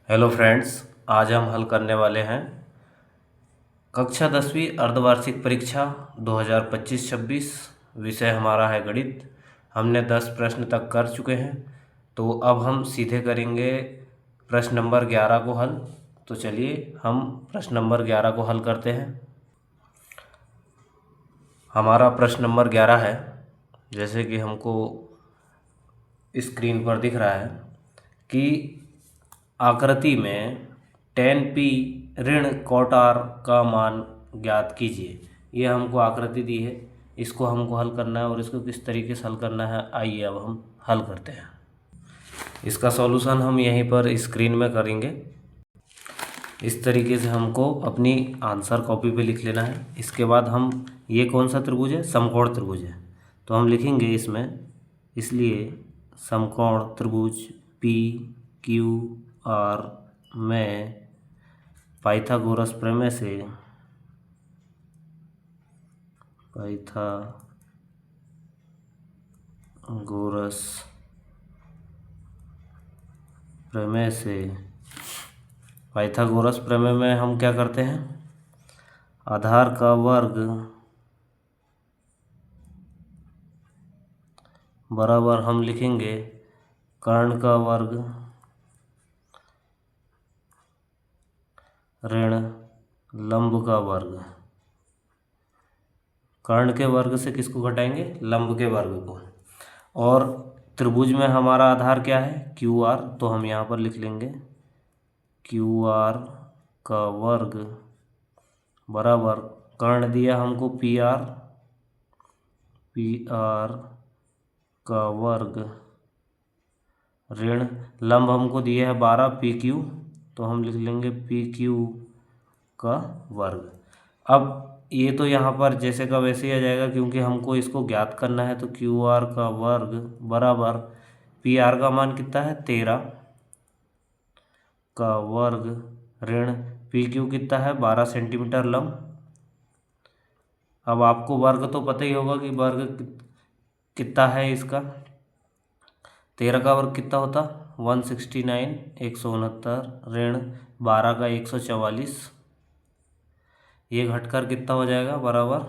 Hello friends, आज हम हल करने वाले हैं कक्षा 10वीं अर्धवार्षिक परीक्षा 2025-26। विषय हमारा है गणित। हमने 10 प्रश्न तक कर चुके हैं, तो अब हम सीधे करेंगे प्रश्न नंबर 11 को हल। तो चलिए हम प्रश्न नंबर 11 को हल करते हैं। हमारा प्रश्न नंबर 11 है, जैसे कि हमको स्क्रीन पर दिख रहा है कि आकृति में tan p ऋण cot r का मान ज्ञात कीजिए। ये हमको आकृति दी है, इसको हमको हल करना है और इसको किस तरीके से हल करना है, आइए अब हम हल करते हैं। इसका सॉल्यूशन हम यहीं पर स्क्रीन में करेंगे। इस तरीके से हमको अपनी आंसर कॉपी पे लिख लेना है। इसके बाद हम, ये कौन सा त्रिभुज है, समकोण त्रिभुज है, तो हम लिखेंगे इसमें, इसलिए समकोण त्रिभुज पी क्यू आर में पाइथागोरस प्रमेय से पाइथागोरस प्रमेय में हम क्या करते हैं, आधार का वर्ग बराबर हम लिखेंगे कर्ण का वर्ग ऋण लंब का वर्ग। कर्ण के वर्ग से किसको घटाएंगे, लंब के वर्ग को। और त्रिभुज में हमारा आधार क्या है, क्यू आर, तो हम यहाँ पर लिख लेंगे क्यू आर का वर्ग बराबर कर्ण दिया हमको पी आर का वर्ग ऋण लंब हमको दिया है 12 पी क्यू, तो हम लिख लेंगे पी क्यू का वर्ग। अब ये तो यहाँ पर जैसे का वैसे ही आ जाएगा, क्योंकि हमको इसको ज्ञात करना है। तो क्यू आर का वर्ग बराबर पी आर का मान कितना है 13 का वर्ग ऋण पी क्यू कितना है 12 सेंटीमीटर लंब। अब आपको वर्ग तो पता ही होगा कि वर्ग कितना है इसका, 13 का वर्ग कितना होता 169 169 ऋण 12 का 144। ये घटकर कितना हो जाएगा बराबर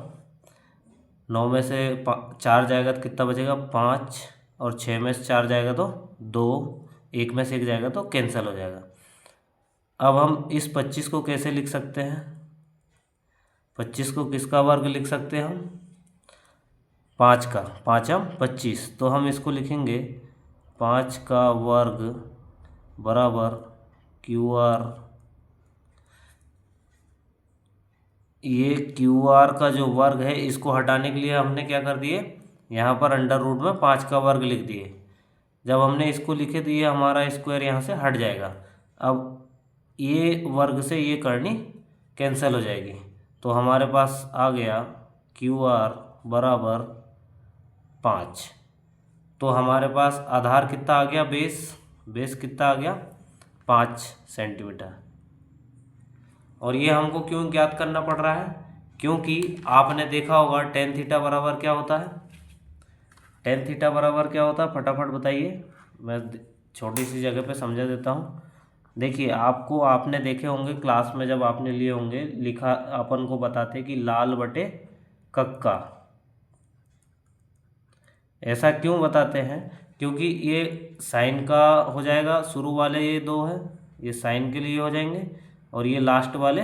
9 में से 4 जाएगा तो कितना बचेगा 5, और 6 में से 4 जाएगा तो 2, 1 में से 1 जाएगा तो कैंसिल हो जाएगा। अब हम इस 25 को कैसे लिख सकते हैं, 25 को किसका वर्ग लिख सकते हैं हम, 5 का, 5m 25, तो हम इसको लिखेंगे 5 का वर्ग बराबर क्यू आर। ये क्यू आर का जो वर्ग है, इसको हटाने के लिए हमने क्या कर दिए, यहाँ पर अंडर रूट में 5 का वर्ग लिख दिए। जब हमने इसको लिखे तो ये हमारा स्क्वायर यहाँ से हट जाएगा। अब ये वर्ग से ये करनी कैंसिल हो जाएगी, तो हमारे पास आ गया क्यू आर बराबर 5। तो हमारे पास आधार कितना आ गया, बेस कितना आ गया 5 सेंटीमीटर। और ये हमको क्यों ज्ञात करना पड़ रहा है, क्योंकि आपने देखा होगा tan थीटा बराबर क्या होता है, tan थीटा बराबर क्या होता है, फटाफट बताइए, मैं छोटी सी जगह पे समझा देता हूँ। देखिए, आपने देखे होंगे क्लास में, जब आपने लिए होंगे, लिखा अपन को बताते कि लाल बटे कक्का। ऐसा क्यों बताते हैं, क्योंकि ये साइन का हो जाएगा, शुरू वाले ये 2 है, ये साइन के लिए हो जाएंगे, और ये लास्ट वाले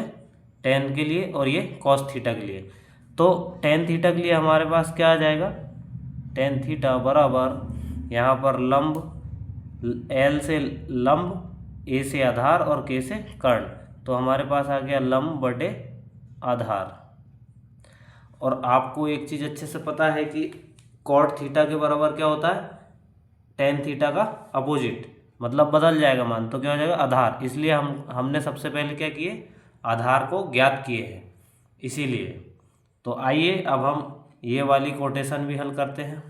tan के लिए, और ये cos थीटा के लिए। तो tan थीटा के लिए हमारे पास क्या आ जाएगा, tan थीटा बराबर यहाँ पर लंब, L से लंब, A से आधार और K से कर्ण, तो हमारे पास आ गया लंब बटे आधार। और आपको एक चीज़ अच्छे से पता है कि cot थीटा के बराबर क्या होता है, tan थीटा का अपोजिट, मतलब बदल जाएगा मान, तो क्या हो जाएगा आधार। इसलिए हमने सबसे पहले क्या किए, आधार को ज्ञात किए हैं, इसीलिए। तो आइए अब हम ये वाली कोटेशन भी हल करते हैं।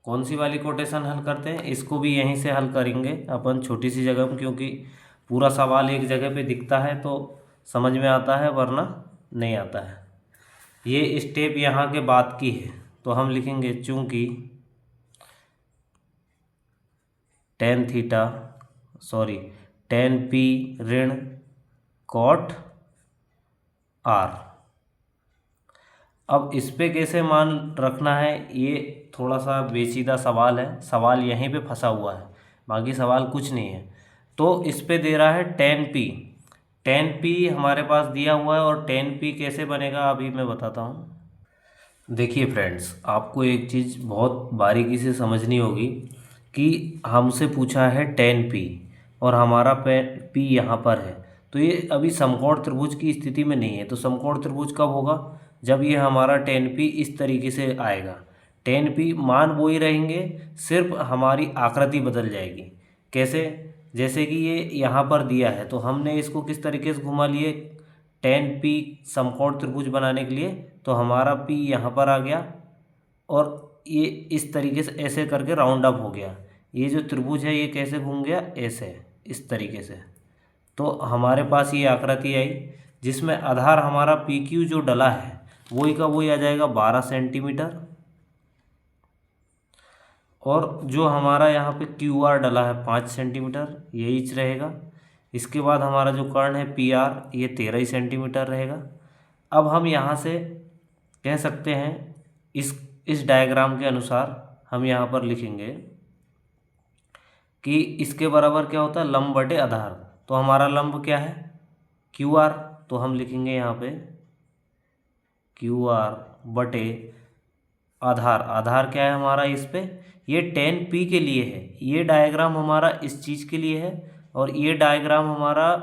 कौन सी वाली कोटेशन हल करते हैं, इसको भी यहीं से हल करेंगे अपन, छोटी सी जगह में, क्योंकि पूरा सवाल एक जगह पे दिखता है तो समझ में आता है, वरना नहीं आता है। ये स्टेप यहाँ के बाद की है, तो हम लिखेंगे चूंकि tan थीटा टेन पी ऋण कॉट आर। अब इस पे कैसे मान रखना है, ये थोड़ा सा पेचीदा सवाल है, सवाल यहीं पे फंसा हुआ है, बाकी सवाल कुछ नहीं है। तो इस पे दे रहा है टेन पी, टेन पी हमारे पास दिया हुआ है, और टेन पी कैसे बनेगा अभी मैं बताता हूँ। देखिए फ्रेंड्स, आपको एक चीज़ बहुत बारीकी से समझनी होगी कि हमसे पूछा है टेन पी और हमारा पी यहाँ पर है, तो ये अभी समकोण त्रिभुज की स्थिति में नहीं है। तो समकोण त्रिभुज कब होगा, जब ये हमारा टेन पी इस तरीके से आएगा। टेन पी मान वो ही रहेंगे, सिर्फ हमारी आकृति बदल जाएगी। कैसे, जैसे कि ये यहाँ पर दिया है तो हमने इसको किस तरीके से घुमा लिए, टेन पी समकोण त्रिभुज बनाने के लिए, तो हमारा पी यहाँ पर आ गया और ये इस तरीके से ऐसे करके राउंड अप हो गया। ये जो त्रिभुज है ये कैसे घूम गया, ऐसे इस तरीके से। तो हमारे पास ये आकृति आई जिसमें आधार हमारा पी क्यू जो डला है वही का वही आ जाएगा 12 सेंटीमीटर, और जो हमारा यहाँ पे क्यू आर डला है 5 सेंटीमीटर, यही रहेगा। इसके बाद हमारा जो कर्ण है पी आर, ये 13 ही सेंटीमीटर रहेगा। अब हम यहाँ से कह सकते हैं इस डायग्राम के अनुसार हम यहाँ पर लिखेंगे कि इसके बराबर क्या होता है, लंब बटे आधार। तो हमारा लंब क्या है, क्यू आर, तो हम लिखेंगे यहाँ पे क्यू आर बटे आधार। आधार क्या है हमारा इस पे, ये टेन पी के लिए है, ये डायग्राम हमारा इस चीज़ के लिए है, और ये डायग्राम हमारा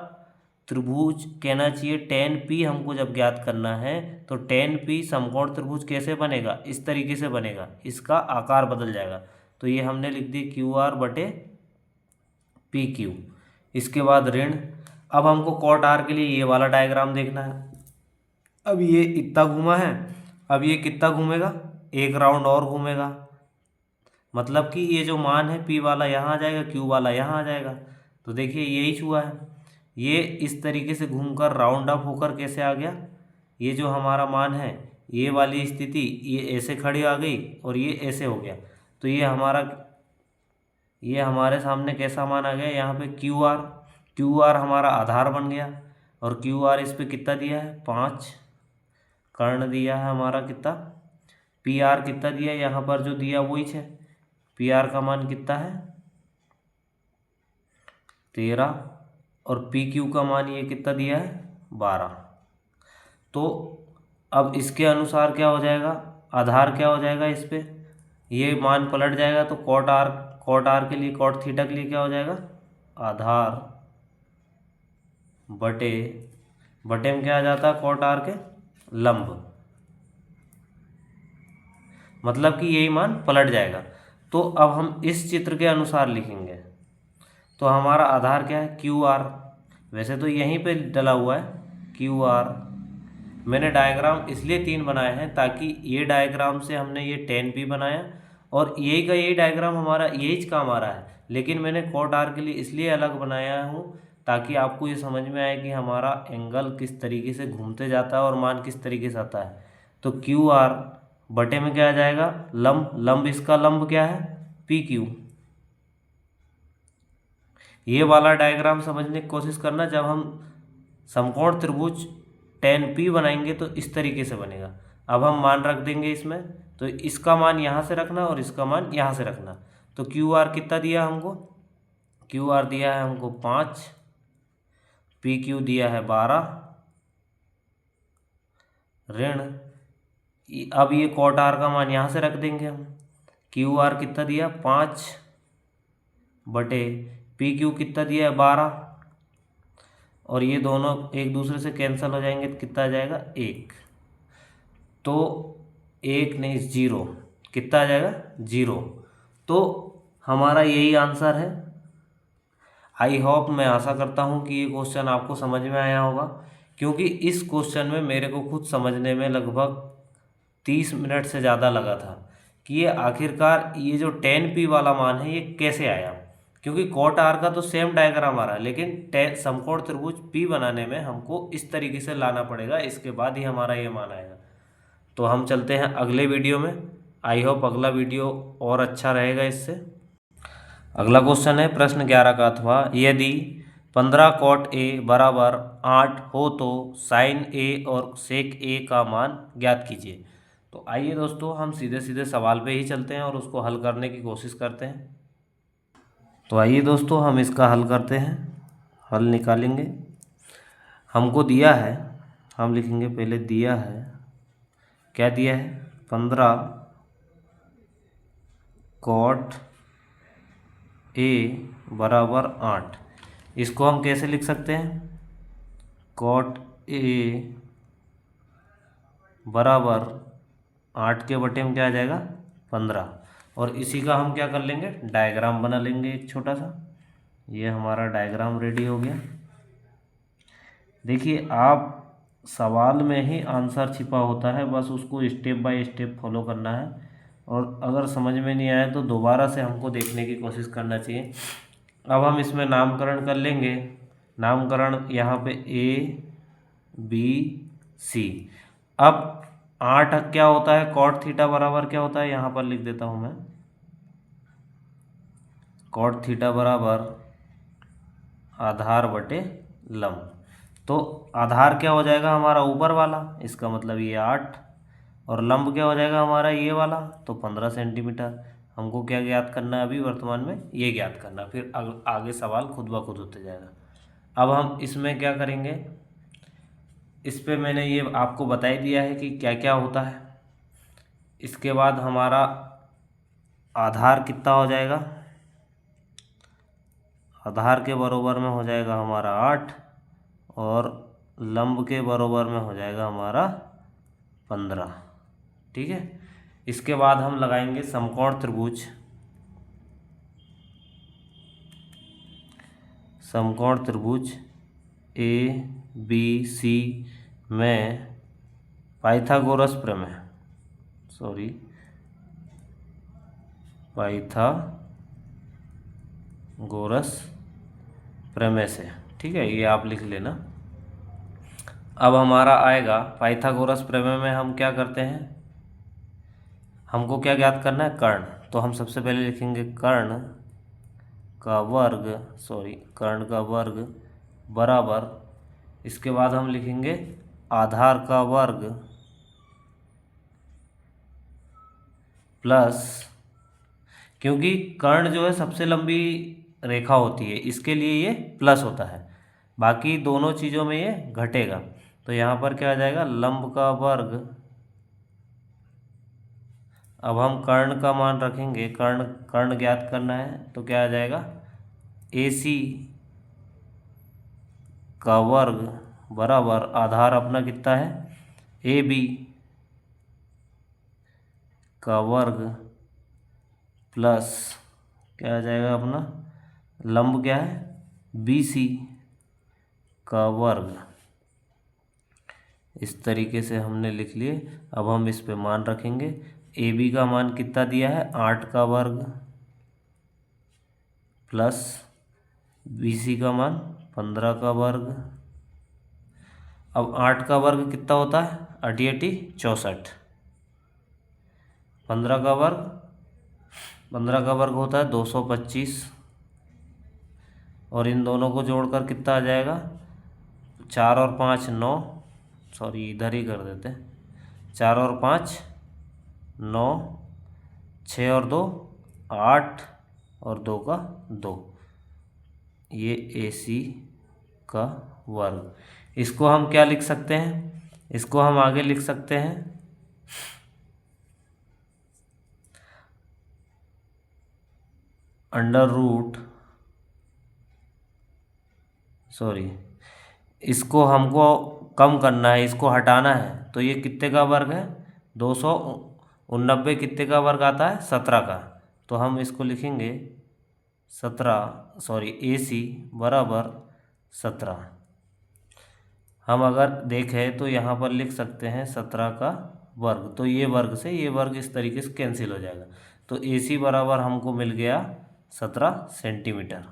त्रिभुज कहना चाहिए टेन पी। हमको जब ज्ञात करना है तो टेन पी समकोण त्रिभुज कैसे बनेगा, इस तरीके से बनेगा, इसका आकार बदल जाएगा। तो ये हमने लिख दी क्यू आर बटे पी क्यू। इसके बाद ऋण, अब हमको कॉट आर के लिए ये वाला डायग्राम देखना है। अब ये इतना घूमा है, अब ये कितना घूमेगा, एक राउंड और घूमेगा, मतलब कि ये जो मान है पी वाला यहाँ आ जाएगा, क्यू वाला यहाँ आ जाएगा। तो देखिए यही हुआ है, ये इस तरीके से घूमकर राउंड अप होकर कैसे आ गया, ये जो हमारा मान है ये वाली स्थिति ये ऐसे खड़ी आ गई और ये ऐसे हो गया। तो ये हमारे सामने कैसा मान आ गया, यहाँ पे क्यू आर, क्यू आर हमारा आधार बन गया, और क्यू आर इस पे कितना दिया है 5, कर्ण दिया है हमारा कितना, पी आर कितना दिया है यहाँ पर जो दिया वही है, पी आर का मान कितना है 13, और पी क्यू का मान ये कितना दिया है 12। तो अब इसके अनुसार क्या हो जाएगा, आधार क्या हो जाएगा इस पे, ये मान पलट जाएगा। तो कॉट आर के लिए, कॉट थीटा के लिए क्या हो जाएगा, आधार बटे में क्या आ जाता है कॉट आर के लंब, मतलब कि यही मान पलट जाएगा। तो अब हम इस चित्र के अनुसार लिखेंगे, तो हमारा आधार क्या है क्यू आर, वैसे तो यहीं पे डला हुआ है क्यू आर। मैंने डायग्राम इसलिए 3 बनाए हैं ताकि ये डायग्राम से हमने ये 10P बनाया, और यही का यही डायग्राम हमारा यही काम आ रहा है, लेकिन मैंने कॉट आर के लिए इसलिए अलग बनाया हूँ ताकि आपको ये समझ में आए कि हमारा एंगल किस तरीके से घूमते जाता है और मान किस तरीके से आता है। तो क्यू आर बटे में क्या आ जाएगा, लंब इसका लंब क्या है पी क्यू। ये वाला डायग्राम समझने की कोशिश करना, जब हम समकोण त्रिभुज 10P बनाएंगे तो इस तरीके से बनेगा। अब हम मान रख देंगे इसमें, तो इसका मान यहाँ से रखना और इसका मान यहाँ से रखना। तो क्यू आर कितना दिया हमको, क्यू आर दिया है हमको 5, पी क्यू दिया है 12, ऋण, अब ये कॉट आर का मान यहाँ से रख देंगे हम, क्यू आर कितना दिया 5 बटे पी क्यू कितना दिया है 12, और ये दोनों एक दूसरे से कैंसिल हो जाएंगे तो कितना आ जाएगा 1, तो 1 नहीं 0, कितना आ जाएगा 0। तो हमारा यही आंसर है। आई होप, मैं आशा करता हूँ कि ये क्वेश्चन आपको समझ में आया होगा, क्योंकि इस क्वेश्चन में मेरे को खुद समझने में लगभग 30 मिनट से ज़्यादा लगा था कि ये आखिरकार ये जो 10P वाला मान है ये कैसे आया, क्योंकि कॉट आर का तो सेम डायग्राम आ रहा है, लेकिन समकोण त्रिभुज P बनाने में हमको इस तरीके से लाना पड़ेगा, इसके बाद ही हमारा ये मान आएगा। तो हम चलते हैं अगले वीडियो में। आई होप अगला वीडियो और अच्छा रहेगा इससे। अगला क्वेश्चन है प्रश्न 11 का, अथवा यदि 15 कॉट ए बराबर 8 हो तो साइन ए और सेक ए का मान ज्ञात कीजिए। तो आइए दोस्तों हम सीधे सीधे सवाल पे ही चलते हैं और उसको हल करने की कोशिश करते हैं। तो आइए दोस्तों हम इसका हल करते हैं, हल निकालेंगे। हमको दिया है, हम लिखेंगे पहले दिया है, क्या दिया है, 15 कॉट ए बराबर 8। इसको हम कैसे लिख सकते हैं, कॉट ए बराबर 8 के बटे में क्या आ जाएगा 15। और इसी का हम क्या कर लेंगे, डायग्राम बना लेंगे एक छोटा सा। ये हमारा डायग्राम रेडी हो गया। देखिए आप सवाल में ही आंसर छिपा होता है, बस उसको स्टेप बाय स्टेप फॉलो करना है। और अगर समझ में नहीं आए तो दोबारा से हमको देखने की कोशिश करना चाहिए। अब हम इसमें नामकरण कर लेंगे। नामकरण यहाँ पे ए बी सी। अब 8 क्या होता है, कॉट थीटा बराबर क्या होता है, यहाँ पर लिख देता हूँ मैं, कॉट थीटा बराबर आधार बटे लंब। तो आधार क्या हो जाएगा हमारा ऊपर वाला, इसका मतलब ये 8, और लंब क्या हो जाएगा हमारा ये वाला, तो 15 सेंटीमीटर। हमको क्या ज्ञात करना है अभी वर्तमान में, ये ज्ञात करना, फिर आगे सवाल खुद ब खुद होते जाएगा। अब हम इसमें क्या करेंगे, इस पे मैंने ये आपको बता ही दिया है कि क्या क्या होता है। इसके बाद हमारा आधार कितना हो जाएगा, आधार के बराबर में हो जाएगा हमारा 8, और लंब के बराबर में हो जाएगा हमारा 15। ठीक है। इसके बाद हम लगाएंगे समकोण त्रिभुज। समकोण त्रिभुज ए बी सी में पाइथागोरस प्रमेय, पाइथागोरस प्रमेय से। ठीक है, ये आप लिख लेना। अब हमारा आएगा पाइथागोरस प्रमेय में हम क्या करते हैं, हमको क्या ज्ञात करना है, कर्ण। तो हम सबसे पहले लिखेंगे कर्ण का वर्ग बराबर, इसके बाद हम लिखेंगे आधार का वर्ग प्लस, क्योंकि कर्ण जो है सबसे लंबी रेखा होती है, इसके लिए ये प्लस होता है, बाकी दोनों चीज़ों में ये घटेगा। तो यहाँ पर क्या आ जाएगा, लंब का वर्ग। अब हम कर्ण का मान रखेंगे, कर्ण ज्ञात करना है, तो क्या आ जाएगा, AC का वर्ग बराबर आधार अपना कितना है, AB का वर्ग प्लस क्या आ जाएगा अपना, लंब क्या है, BC का वर्ग। इस तरीके से हमने लिख लिए। अब हम इस पे मान रखेंगे, AB का मान कितना दिया है, 8 का वर्ग प्लस BC का मान 15 का वर्ग। अब 8 का वर्ग कितना होता है, 8 8 64। 15 का वर्ग होता है 225, और इन दोनों को जोड़कर कितना आ जाएगा, 4 और 5 9, इधर ही कर देते हैं, 4 और 5 9, 6 और 2 8, और 2 का 2, ये AC का वर्ग। इसको हम क्या लिख सकते हैं, इसको हम आगे लिख सकते हैं अंडर रूट, इसको हमको कम करना है, इसको हटाना है। तो ये कितने का वर्ग है, 289 कितने का वर्ग आता है, 17 का। तो हम इसको लिखेंगे 17, AC बराबर 17। हम अगर देखें तो यहाँ पर लिख सकते हैं 17 का वर्ग, तो ये वर्ग से ये वर्ग इस तरीके से कैंसिल हो जाएगा। तो AC बराबर हमको मिल गया 17 सेंटीमीटर।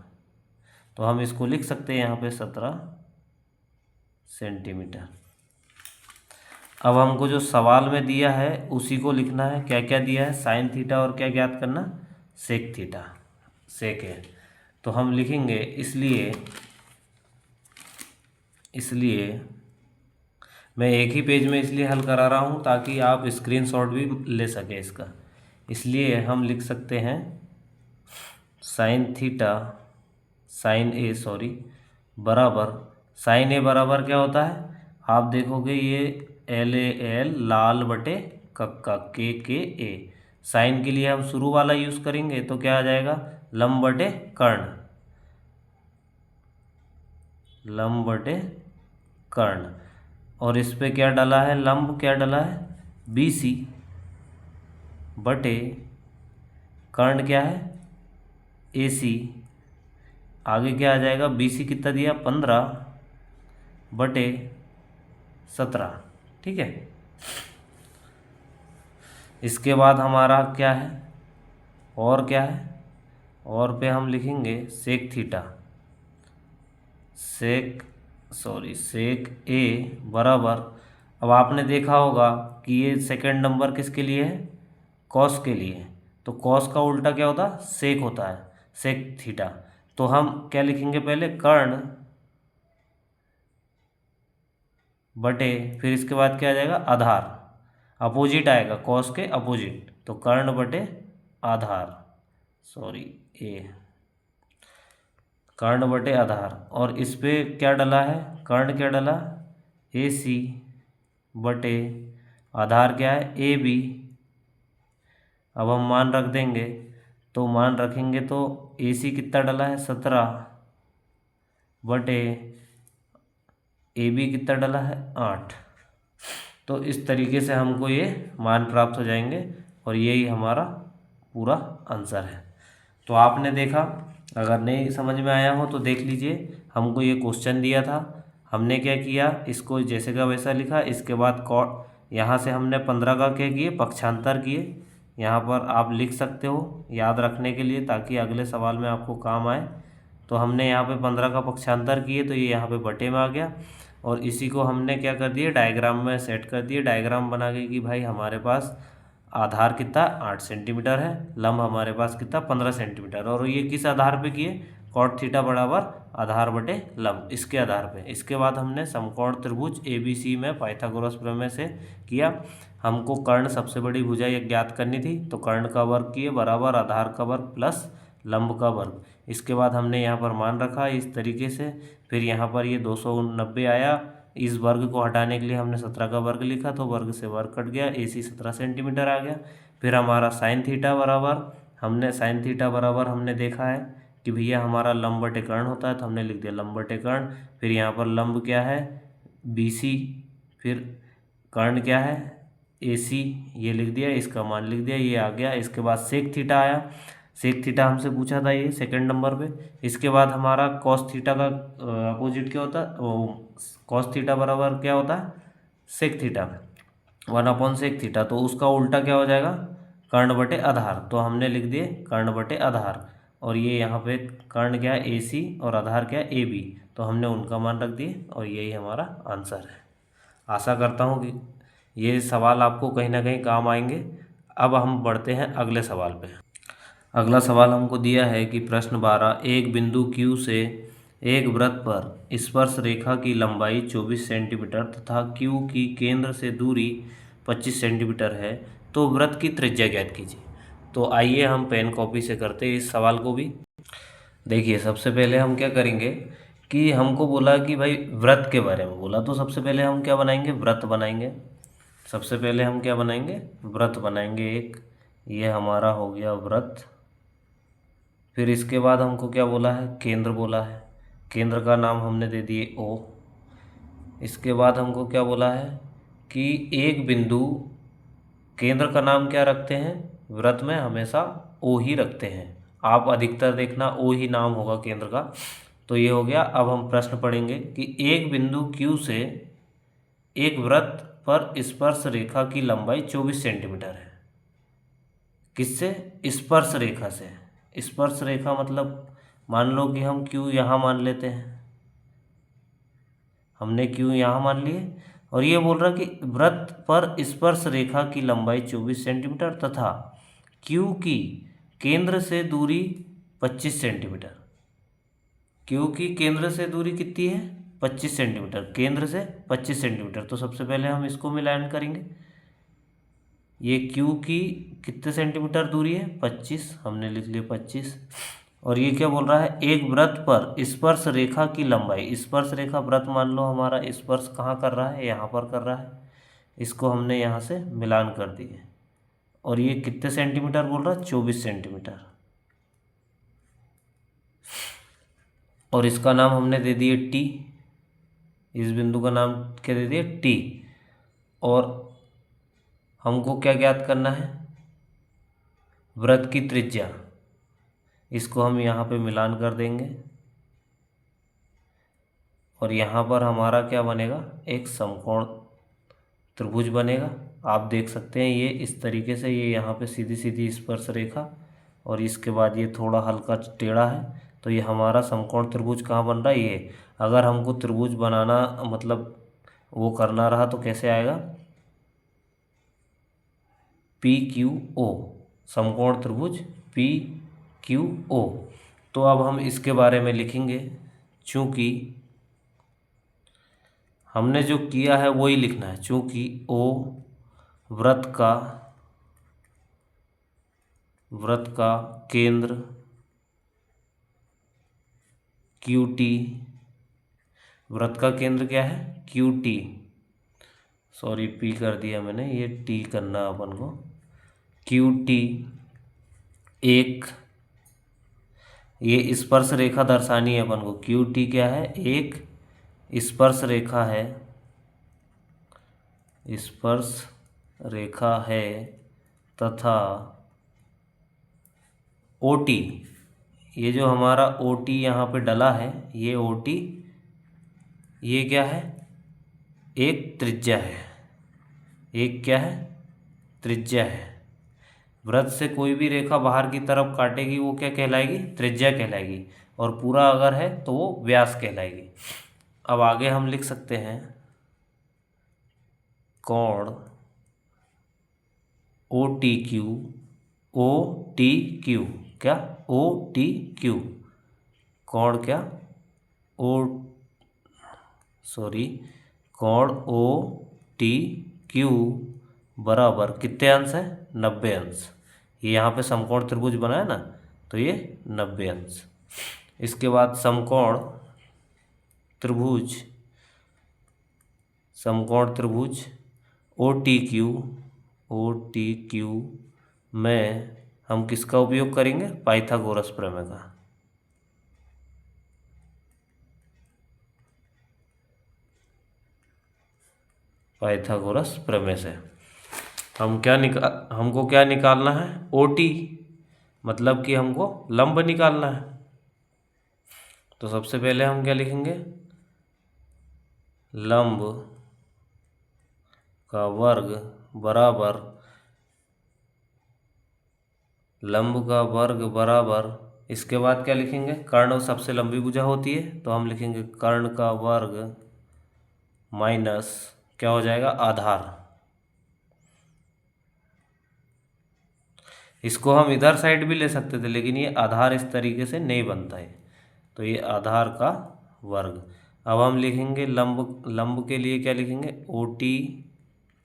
तो हम इसको लिख सकते हैं यहाँ पे 17 सेंटीमीटर। अब हमको जो सवाल में दिया है उसी को लिखना है। क्या क्या दिया है, साइन थीटा और क्या ज्ञात करना, सेक थीटा, सेक है। तो हम लिखेंगे, इसलिए इसलिए मैं एक ही पेज में इसलिए हल करा रहा हूँ ताकि आप स्क्रीनशॉट भी ले सकें इसका। इसलिए हम लिख सकते हैं साइन थीटा साइन ए सॉरी बराबर साइन ए बराबर क्या होता है, आप देखोगे ये एल ए एल लाल बटे कक्का के ए। साइन के लिए हम शुरू वाला यूज़ करेंगे तो क्या आ जाएगा, लंब बटे कर्ण, लंब बटे कर्ण। और इस पे क्या डाला है, लंब क्या डाला है, बी सी बटे कर्ण क्या है, ए सी। आगे क्या आ जाएगा, बी सी कितना दिया 15 बटे 17, ठीक है। इसके बाद हमारा क्या है, और क्या है, और पे हम लिखेंगे सेक थीटा सेक ए बराबर। अब आपने देखा होगा कि ये सेकंड नंबर किसके लिए है, कॉस के लिए। तो कॉस का उल्टा क्या होता है, सेक होता है, सेक थीटा। तो हम क्या लिखेंगे, पहले कर्ण बटे, फिर इसके बाद क्या आ जाएगा, आधार, अपोजिट आएगा कॉस के अपोजिट, तो कर्ण बटे आधार, सॉरी ए, कर्ण बटे आधार। और इस पे क्या डला है, कर्ण क्या डला, ए सी बटे आधार क्या है, ए बी। अब हम मान रख देंगे, तो मान रखेंगे तो ए सी कितना डला है 17 बटे ए बी कितना डला है 8। तो इस तरीके से हमको ये मान प्राप्त हो जाएंगे और यही हमारा पूरा आंसर है। तो आपने देखा, अगर नहीं समझ में आया हो तो देख लीजिए, हमको ये क्वेश्चन दिया था, हमने क्या किया, इसको जैसे का वैसा लिखा। इसके बाद यहाँ से हमने 15 का क्या किए, पक्षांतर किए। यहाँ पर आप लिख सकते हो याद रखने के लिए, ताकि अगले सवाल में आपको काम आए। तो हमने यहाँ पे 15 का पक्षांतर किए तो ये यहाँ पे बटे में आ गया, और इसी को हमने क्या कर दिया, डायग्राम में सेट कर दिए। डायग्राम बना के कि भाई हमारे पास आधार कितना 8 सेंटीमीटर है, लंब हमारे पास कितना 15 सेंटीमीटर, और ये किस आधार पे किए, कॉट थीटा बराबर आधार बटे लंब, इसके आधार पे। इसके बाद हमने समकोण त्रिभुज ए बी सी में पाइथागोरस प्रमेय से किया। हमको कर्ण सबसे बड़ी भुजा ये ज्ञात करनी थी, तो कर्ण का वर्ग किए बराबर आधार का वर्ग प्लस लंब का वर्ग। इसके बाद हमने यहाँ पर मान रखा इस तरीके से। फिर यहाँ पर ये 290 आया, इस वर्ग को हटाने के लिए हमने 17 का वर्ग लिखा, तो वर्ग से वर्ग कट गया, ए सी 17 सेंटीमीटर आ गया। फिर हमारा साइन थीटा बराबर, हमने साइन थीटा बराबर हमने देखा है कि भैया हमारा लंब बटे कर्ण होता है, तो हमने लिख दिया लंब बटे कर्ण। फिर यहाँ पर लंब क्या है बी सी, फिर कर्ण क्या है ए सी, ये लिख दिया, इसका मान लिख दिया, ये आ गया। इसके बाद सेक थीटा आया, सेक थीटा हमसे पूछा था ये सेकंड नंबर पे। इसके बाद हमारा कॉस थीटा का अपोजिट क्या होता है, कॉस थीटा बराबर क्या होता है सेक थीटा, 1/सेक थीटा। तो उसका उल्टा क्या हो जाएगा, कर्ण बटे आधार। तो हमने लिख दिए कर्ण बटे आधार, और ये यहाँ पे कर्ण क्या है ए सी और आधार क्या है ए बी, तो हमने उनका मान रख दिए, और यही हमारा आंसर है। आशा करता हूँ कि ये सवाल आपको कहीं ना कहीं काम आएंगे। अब हम बढ़ते हैं अगले सवाल पे। अगला सवाल हमको दिया है कि प्रश्न 12, एक बिंदु Q से एक वृत्त पर स्पर्श रेखा की लंबाई 24 सेंटीमीटर तथा Q की केंद्र से दूरी 25 सेंटीमीटर है, तो वृत्त की त्रिज्या ज्ञात कीजिए। तो आइए हम पेन कॉपी से करते हैं इस सवाल को भी। देखिए सबसे पहले हम क्या करेंगे कि हमको बोला कि भाई वृत्त के बारे में बोला, तो सबसे पहले हम क्या बनाएंगे, वृत्त बनाएंगे। सबसे पहले हम क्या बनाएंगे, वृत्त बनाएंगे एक, ये हमारा हो गया वृत्त। फिर इसके बाद हमको क्या बोला है, केंद्र बोला है, केंद्र का नाम हमने दे दिए ओ। इसके बाद हमको क्या बोला है कि एक बिंदु, केंद्र का नाम क्या रखते हैं, वृत्त में हमेशा ओ ही रखते हैं, आप अधिकतर देखना ओ ही नाम होगा केंद्र का। तो ये हो गया। अब हम प्रश्न पढ़ेंगे कि एक बिंदु Q से एक वृत्त पर स्पर्श रेखा की लंबाई 24 सेंटीमीटर है। किससे, स्पर्श रेखा से। स्पर्श रेखा मतलब मान लो कि हम Q यहाँ मान लेते हैं, हमने Q यहाँ मान लिए, और ये बोल रहा कि वृत्त पर स्पर्श रेखा की लंबाई 24 सेंटीमीटर तथा Q की केंद्र से दूरी 25 सेंटीमीटर। Q की केंद्र से दूरी कितनी है 25 सेंटीमीटर, केंद्र से 25 सेंटीमीटर। तो सबसे पहले हम इसको मिलान करेंगे। ये क्यू की कितने सेंटीमीटर दूरी है, 25, हमने लिख लिया 25। और ये क्या बोल रहा है, एक वृत्त पर स्पर्श रेखा की लंबाई, स्पर्श रेखा वृत्त मान लो हमारा स्पर्श कहाँ कर रहा है, यहाँ पर कर रहा है, इसको हमने यहाँ से मिलान कर दिए। और ये कितने सेंटीमीटर बोल रहा है, 24 सेंटीमीटर। और इसका नाम हमने दे दिए टी, इस बिंदु का नाम क्या दे दिया, टी। और हमको क्या ज्ञात करना है, वृत्त की त्रिज्या, इसको हम यहाँ पे मिलान कर देंगे। और यहाँ पर हमारा क्या बनेगा, एक समकोण त्रिभुज बनेगा। आप देख सकते हैं ये इस तरीके से, ये यहाँ पे सीधी सीधी स्पर्श रेखा, और इसके बाद ये थोड़ा हल्का टेढ़ा है। तो ये हमारा समकोण त्रिभुज कहाँ बन रहा है, ये। अगर हमको त्रिभुज बनाना मतलब वो करना रहा तो कैसे आएगा, पी क्यू ओ, समकोण त्रिभुज पी क्यू ओ। तो अब हम इसके बारे में लिखेंगे, चूँकि हमने जो किया है वही लिखना है। चूँकि ओ वृत्त का केंद्र, क्यू टी, वृत्त का केंद्र क्या है, क्यू टी, सॉरी पी कर दिया मैंने, ये टी करना अपन को, क्यू टी एक, ये स्पर्श रेखा दर्शानी है अपन को। क्यू टी क्या है, एक स्पर्श रेखा है, स्पर्श रेखा है, तथा ओ टी, ये जो हमारा ओ टी यहाँ पे डला है, ये ओ टी, ये क्या है, एक त्रिज्या है, एक क्या है, त्रिज्या है। वृत्त से कोई भी रेखा बाहर की तरफ काटेगी वो क्या कहलाएगी, त्रिज्या कहलाएगी। और पूरा अगर है तो वो व्यास कहलाएगी। अब आगे हम लिख सकते हैं, कोण O T Q, O T Q, क्या, ओ टी क्यू, कोण क्या, ओ सॉरी कोण ओ टी क्यू बराबर कितने अंश है, 90 अंश। ये यहाँ पे समकोण त्रिभुज बना है ना, तो ये 90 अंश। इसके बाद समकोण त्रिभुज ओ टी क्यू में हम किसका उपयोग करेंगे, पाइथागोरस प्रमेय का। पाइथागोरस प्रमेय से हम हमको क्या निकालना है, ओ टी, मतलब कि हमको लंब निकालना है। तो सबसे पहले हम क्या लिखेंगे, लंब का वर्ग बराबर, इसके बाद क्या लिखेंगे, कर्ण सबसे लंबी भुजा होती है, तो हम लिखेंगे कर्ण का वर्ग माइनस क्या हो जाएगा, आधार। इसको हम इधर साइड भी ले सकते थे, लेकिन ये आधार इस तरीके से नहीं बनता है, तो ये आधार का वर्ग। अब हम लिखेंगे लंब के लिए क्या लिखेंगे, ओ टी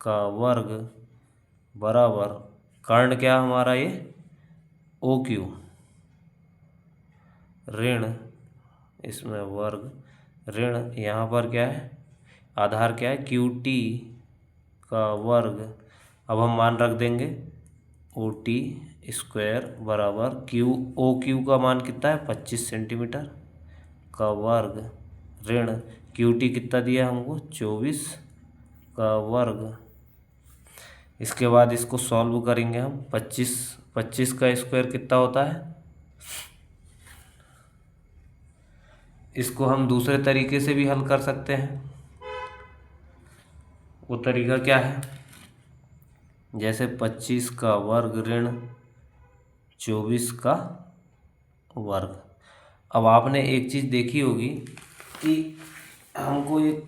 का वर्ग बराबर कर्ण क्या हमारा, ये ओ क्यू, ऋण इसमें वर्ग ऋण यहाँ पर क्या है, आधार क्या है, क्यू टी का वर्ग। अब हम मान रख देंगे, ओ टी स्क्वायर बराबर ओ क्यू का मान कितना है, 25 सेंटीमीटर का वर्ग, ऋण क्यू टी कितना दिया हमको, 24 का वर्ग। इसके बाद इसको सॉल्व करेंगे हम, 25 का स्क्वायर कितना होता है। इसको हम दूसरे तरीके से भी हल कर सकते हैं। वो तरीका क्या है, जैसे 25 का वर्ग ऋण 24 का वर्ग। अब आपने एक चीज़ देखी होगी कि हमको एक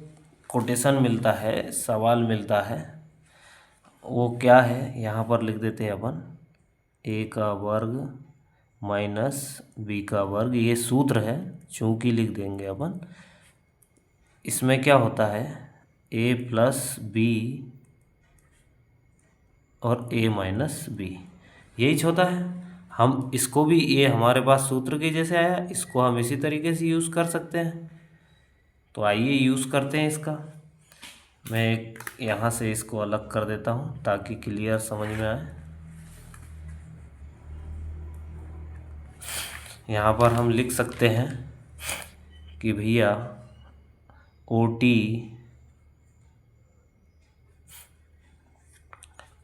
कोटेशन मिलता है, सवाल मिलता है, वो क्या है, यहाँ पर लिख देते हैं अपन, ए का वर्ग माइनस बी का वर्ग, ये सूत्र है, चूँकि लिख देंगे अपन, इसमें क्या होता है, ए प्लस बी और ए माइनस बी, यही होता है। हम इसको भी, ये हमारे पास सूत्र के जैसे आया, इसको हम इसी तरीके से यूज़ कर सकते हैं। तो आइए यूज़ करते हैं इसका। मैं एक यहाँ से इसको अलग कर देता हूँ ताकि क्लियर समझ में आए। यहाँ पर हम लिख सकते हैं कि भैया ओ टी,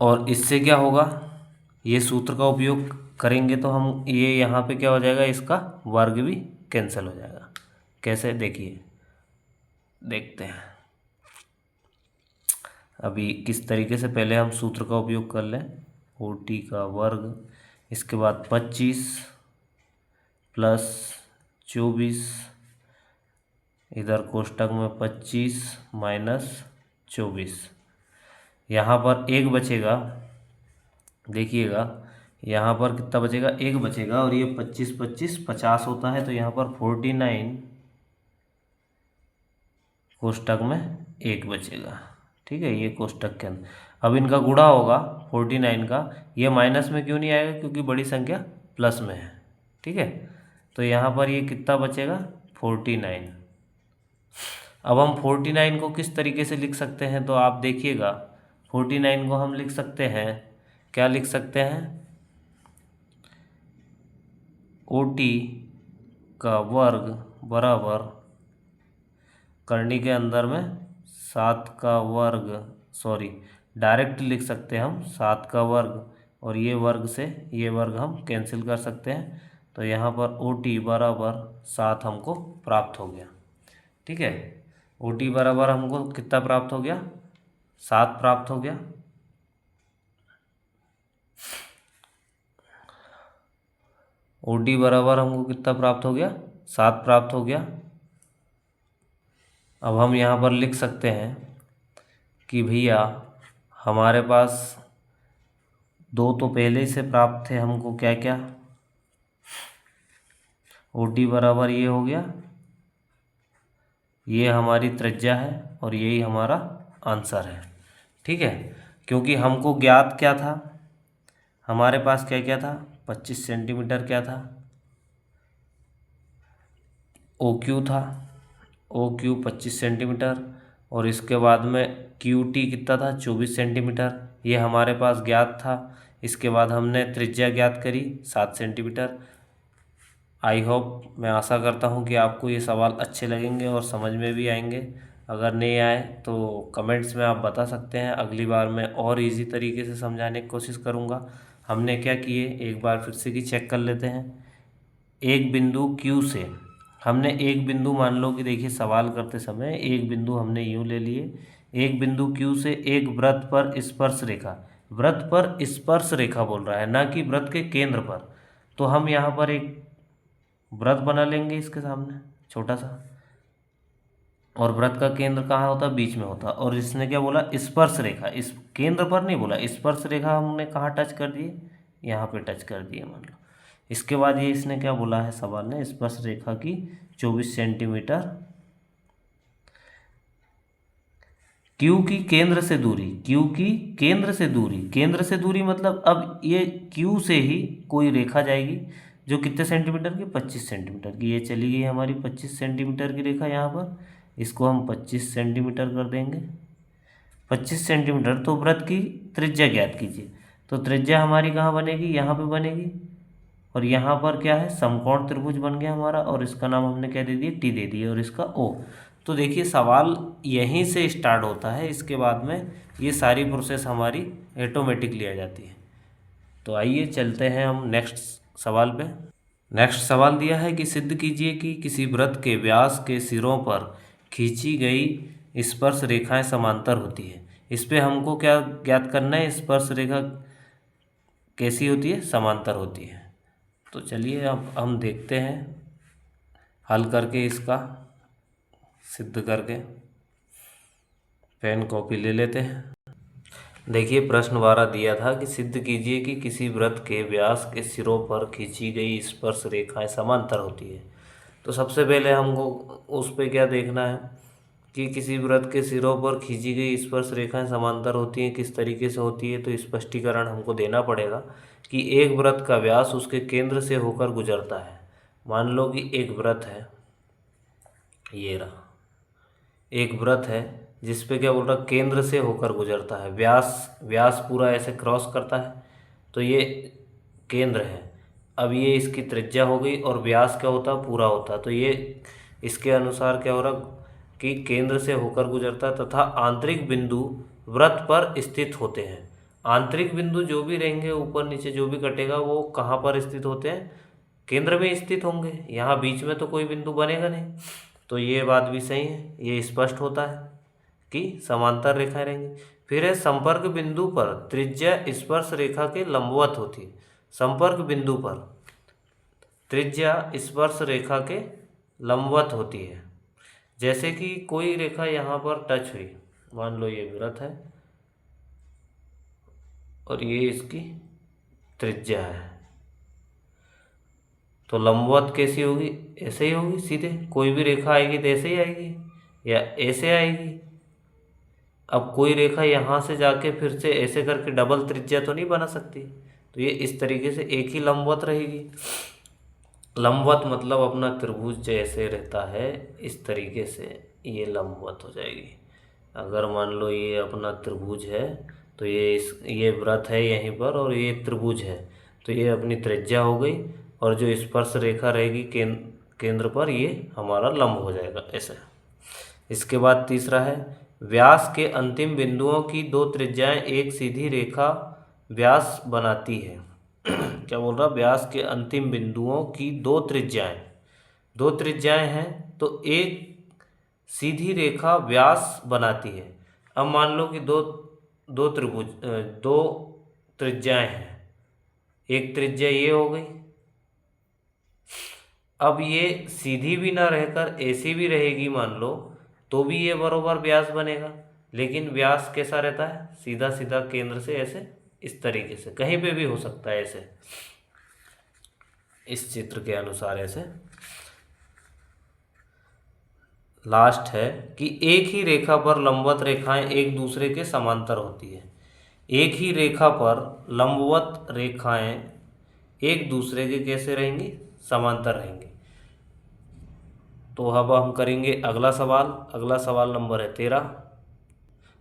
और इससे क्या होगा, ये सूत्र का उपयोग करेंगे तो हम ये यहाँ पे क्या हो जाएगा, इसका वर्ग भी कैंसिल हो जाएगा। कैसे, देखिए देखते हैं अभी किस तरीके से। पहले हम सूत्र का उपयोग कर लें, ओ टी का वर्ग, इसके बाद 25 प्लस 24, इधर कोष्टक में 25 माइनस 24, यहाँ पर एक बचेगा। देखिएगा यहाँ पर कितना बचेगा, एक बचेगा, और ये 25 25 50 होता है, तो यहाँ पर 49 कोष्टक में एक बचेगा। ठीक है, ये कोष्टक के अंदर। अब इनका गुणा होगा 49 का, ये माइनस में क्यों नहीं आएगा, क्योंकि बड़ी संख्या प्लस में है। ठीक है, तो यहाँ पर ये कितना बचेगा, 49। अब हम 49 को किस तरीके से लिख सकते हैं, तो आप देखिएगा 49 को हम लिख सकते हैं, क्या लिख सकते हैं, ओ टी का वर्ग बराबर, करनी के अंदर में 7 का वर्ग, सॉरी डायरेक्ट लिख सकते हैं हम 7 का वर्ग, और ये वर्ग से ये वर्ग हम कैंसिल कर सकते हैं। तो यहाँ पर ओ टी बराबर 7 हमको प्राप्त हो गया। ठीक है, ओ टी बराबर हमको कितना प्राप्त हो गया, 7 प्राप्त हो गया। ओ टी बराबर हमको कितना प्राप्त हो गया, 7 प्राप्त हो गया। अब हम यहाँ पर लिख सकते हैं कि भैया हमारे पास दो तो पहले ही से प्राप्त थे हमको, क्या क्या, ओ टी बराबर ये हो गया, ये हमारी त्रिज्या है और यही हमारा आंसर है। ठीक है, क्योंकि हमको ज्ञात क्या था, हमारे पास क्या क्या था, 25 सेंटीमीटर क्या था, ओ क्यू था, ओ क्यू 25 सेंटीमीटर, और इसके बाद में क्यू टी कितना था, 24 सेंटीमीटर, ये हमारे पास ज्ञात था। इसके बाद हमने त्रिज्या ज्ञात करी 7 सेंटीमीटर। आई होप, मैं आशा करता हूँ कि आपको ये सवाल अच्छे लगेंगे और समझ में भी आएंगे। अगर नहीं आए तो कमेंट्स में आप बता सकते हैं, अगली बार मैं और इजी तरीके से समझाने की कोशिश करूँगा। हमने क्या किए, एक बार फिर से की चेक कर लेते हैं। एक बिंदु Q से हमने एक बिंदु, मान लो कि देखिए सवाल करते समय एक बिंदु हमने यूँ ले लिए, एक बिंदु Q से एक वृत्त पर स्पर्श रेखा, वृत्त पर स्पर्श रेखा बोल रहा है, ना कि वृत्त के केंद्र पर। तो हम यहाँ पर एक वृत्त बना लेंगे इसके सामने छोटा सा, और वृत्त का केंद्र कहाँ होता है, बीच में होता। और इसने क्या बोला, स्पर्श रेखा, इस केंद्र पर नहीं बोला, स्पर्श रेखा हमने कहाँ टच कर दिए, यहाँ पे टच कर दिए मान लो। इसके बाद ये इसने क्या बोला है सवाल ने, स्पर्श रेखा की 24 सेंटीमीटर, क्यू की केंद्र से दूरी, क्यू की केंद्र से दूरी, केंद्र से दूरी मतलब अब ये क्यू से ही कोई रेखा जाएगी जो कितने सेंटीमीटर की, 25 सेंटीमीटर की। ये चली गई हमारी 25 सेंटीमीटर की रेखा, यहाँ पर इसको हम 25 सेंटीमीटर कर देंगे। 25 सेंटीमीटर, तो वृत्त की त्रिज्या ज्ञात कीजिए। तो त्रिज्या हमारी कहाँ बनेगी, यहाँ पे बनेगी, और यहाँ पर क्या है, समकोण त्रिभुज बन गया हमारा, और इसका नाम हमने क्या दे दिया, टी दे दिया, और इसका ओ। तो देखिए सवाल यहीं से स्टार्ट होता है, इसके बाद में ये सारी प्रोसेस हमारी ऑटोमेटिकली आ जाती है। तो आइए चलते हैं हम नेक्स्ट सवाल पे। नेक्स्ट सवाल दिया है कि सिद्ध कीजिए कि किसी वृत्त के व्यास के सिरों पर खींची गई स्पर्श रेखाएं समांतर होती है। इस पे हमको क्या ज्ञात करना है, स्पर्श रेखा कैसी होती है, समांतर होती है। तो चलिए अब हम देखते हैं हल करके, इसका सिद्ध करके। पेन कॉपी ले लेते हैं। देखिए प्रश्न 12 दिया था कि सिद्ध कीजिए कि किसी वृत्त के व्यास के सिरों पर खींची गई स्पर्श रेखाएं समांतर होती है। तो सबसे पहले हमको उस पे क्या देखना है, कि किसी वृत्त के सिरों पर खींची गई स्पर्श रेखाएं समांतर होती हैं, किस तरीके से होती है, तो स्पष्टीकरण हमको देना पड़ेगा कि एक वृत्त का व्यास उसके केंद्र से होकर गुजरता है। मान लो कि एक वृत्त है, ये रहा एक वृत्त है जिस पे क्या बोल रहा, केंद्र से होकर गुजरता है, व्यास पूरा ऐसे क्रॉस करता है, तो ये केंद्र है। अब ये इसकी त्रिज्या हो गई और व्यास क्या होता है, पूरा होता है, तो ये इसके अनुसार क्या हो रहा कि केंद्र से होकर गुजरता है तथा आंतरिक बिंदु वृत्त पर स्थित होते हैं। आंतरिक बिंदु जो भी रहेंगे, ऊपर नीचे जो भी कटेगा, वो कहाँ पर स्थित होते हैं, केंद्र में स्थित होंगे। यहाँ बीच में तो कोई बिंदु बनेगा नहीं, तो ये बात भी सही है, ये स्पष्ट होता है कि समांतर रेखाएं रहेंगी। फिर है संपर्क बिंदु पर त्रिज्या स्पर्श रेखा के लंबवत होती है। संपर्क बिंदु पर त्रिज्या स्पर्श रेखा के लंबवत होती है। जैसे कि कोई रेखा यहाँ पर टच हुई, मान लो ये वृत्त है और ये इसकी त्रिज्या है, तो लंबवत कैसी होगी, ऐसे ही होगी, सीधे कोई भी रेखा आएगी तो ऐसे ही आएगी या ऐसे आएगी। अब कोई रेखा यहाँ से जाके फिर से ऐसे करके डबल त्रिज्या तो नहीं बना सकती, तो ये इस तरीके से एक ही लंबवत रहेगी। लंबवत मतलब अपना त्रिभुज जैसे रहता है इस तरीके से ये लंबवत हो जाएगी। अगर मान लो ये अपना त्रिभुज है, तो ये वृत्त है यहीं पर और ये त्रिभुज है, तो ये अपनी त्रिज्या हो गई और जो स्पर्श रेखा रहेगी केंद्र पर, ये हमारा लंब हो जाएगा ऐसे। इसके बाद तीसरा है व्यास के अंतिम बिंदुओं की दो त्रिज्याएं एक सीधी रेखा व्यास बनाती है। क्या बोल रहा, व्यास के अंतिम बिंदुओं की दो त्रिज्याएं हैं तो एक सीधी रेखा व्यास बनाती है। अब मान लो कि दो त्रिज्याएं हैं, एक त्रिज्या ये हो गई, अब ये सीधी भी ना रहकर ऐसी भी रहेगी मान लो, तो भी ये बरोबर व्यास बनेगा, लेकिन व्यास कैसा रहता है, सीधा सीधा केंद्र से ऐसे इस तरीके से, कहीं पे भी हो सकता है ऐसे, इस चित्र के अनुसार ऐसे। लास्ट है कि एक ही रेखा पर लंबवत रेखाएं एक दूसरे के समांतर होती है। एक ही रेखा पर लंबवत रेखाएं एक दूसरे के कैसे रहेंगी, समांतर रहेंगी। तो अब हम करेंगे अगला सवाल नंबर है 13,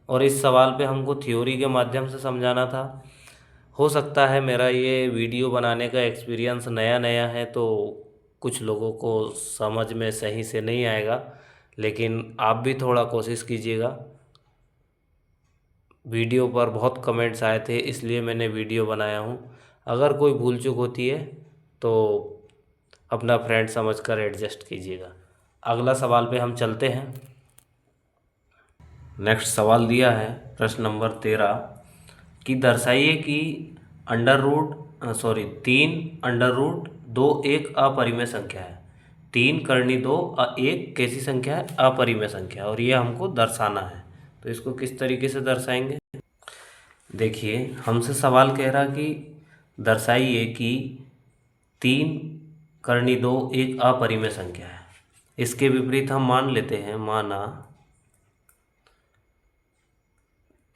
और इस सवाल पे हमको थ्योरी के माध्यम से समझाना था। हो सकता है मेरा ये वीडियो बनाने का एक्सपीरियंस नया है, तो कुछ लोगों को समझ में सही से नहीं आएगा, लेकिन आप भी थोड़ा कोशिश कीजिएगा। वीडियो पर बहुत कमेंट्स आए थे, इसलिए मैंने वीडियो बनाया हूँ। अगर कोई भूल चूक होती है तो अपना फ्रेंड समझकर एडजस्ट कीजिएगा। अगला सवाल पे हम चलते हैं। नेक्स्ट सवाल दिया है प्रश्न नंबर 13 कि दर्शाइए कि 3√2 एक अपरिमेय संख्या है। 3√2 एक कैसी संख्या है, अपरिमेय संख्या, और ये हमको दर्शाना है। तो इसको किस तरीके से दर्शाएंगे, देखिए हमसे सवाल कह रहा कि दर्शाइए कि 3√2 एक अपरिमेय संख्या है। इसके विपरीत हम मान लेते हैं, माना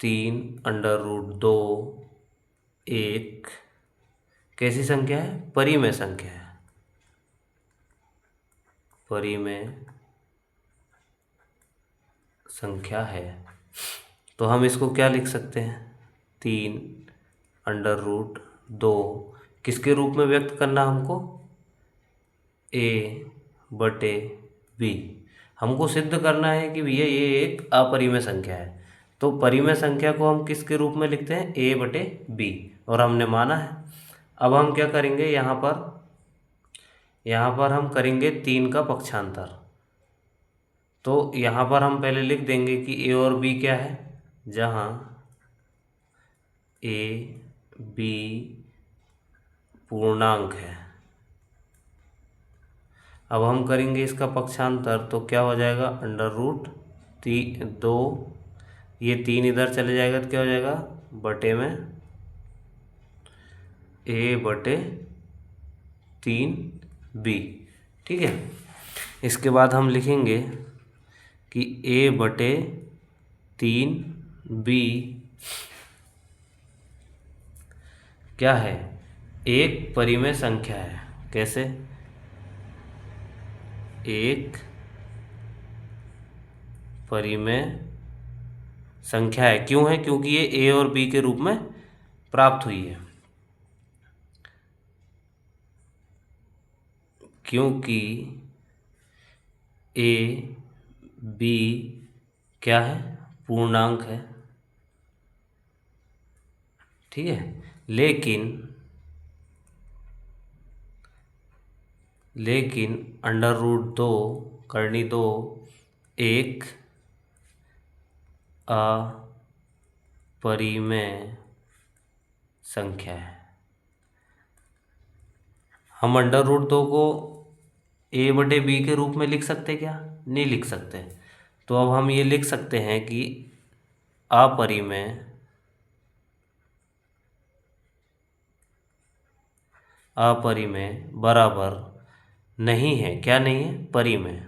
3√2 एक कैसी संख्या है, परिमेय संख्या है, परिमेय संख्या है। तो हम इसको क्या लिख सकते हैं, 3√2 किसके रूप में व्यक्त करना हमको, a/b। हमको सिद्ध करना है कि भैया ये एक अपरिमेय संख्या है, तो परिमेय संख्या को हम किसके रूप में लिखते हैं, a/b, और हमने माना है। अब हम क्या करेंगे, यहाँ पर हम करेंगे 3 का पक्षांतर। तो यहाँ पर हम पहले लिख देंगे कि a और b क्या है, जहाँ a b पूर्णांक है। अब हम करेंगे इसका पक्षांतर, तो क्या हो जाएगा, √2, ये 3 इधर चले जाएगा तो क्या हो जाएगा, बटे में a/3b। ठीक है, इसके बाद हम लिखेंगे कि A/3 B क्या है, एक परिमेय संख्या है। कैसे? एक परिमेय संख्या है। क्यों है? क्योंकि ये A और B के रूप में प्राप्त हुई है। क्योंकि A B क्या है, पूर्णांक है। ठीक है, लेकिन √2 करनी 2 एक अपरिमेय संख्या है। हम √2 को A/B के रूप में लिख सकते क्या? नहीं लिख सकते। तो अब हम ये लिख सकते हैं कि अपरिमेय बराबर नहीं है। क्या नहीं है? परिमेय।